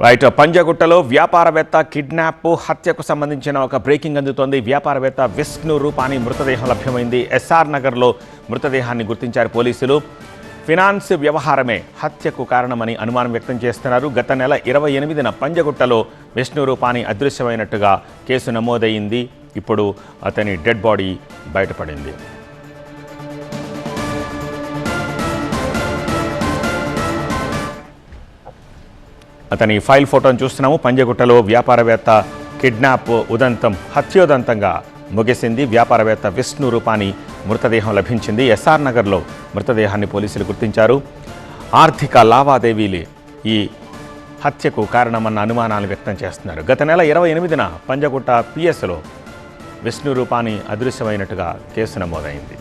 Right. పంజగుట్టలో వ్యాపారవేత్త kidnap హత్యకు సంబంధించిన ఒక బ్రేకింగ్ అందుతోంది. వ్యాపారవేత్త విష్ణు రూపాని మృతదేహం లభ్యమైంది. ఎస్ఆర్ నగర్లో మృతదేహాన్ని గుర్తించారు పోలీసులు. ఫినాన్స్ వ్యవహారమే హత్యకు కారణమని అనుమానం వ్యక్తం చేస్తున్నారు. గత నెల 28న పంజగుట్టలో విష్ణు రూపాని అదృశ్యమైనట్టుగా కేసు నమోదైంది. ఇప్పుడు అతని డెడ్ బాడీ బయటపడింది. అతని ఫైల్ ఫోటోను చూస్తున్నాము. పంజగుట్టలో వ్యాపారవేత్త కిడ్నాప్ ఉదంతం హత్యోదంతంగా ముగిసింది. వ్యాపారవేత్త విష్ణు రూపాని మృతదేహం లభించింది. ఎస్ఆర్ నగర్లో మృతదేహాన్ని పోలీసులు గుర్తించారు. ఆర్థిక లావాదేవీలు ఈ హత్యకు కారణమన్న అనుమానాలు వ్యక్తం చేస్తున్నారు. గత నెల 28న పంజగుట్ట పిఎస్లో విష్ణు రూపాని అదృశ్యమైనట్టుగా కేసు నమోదైంది.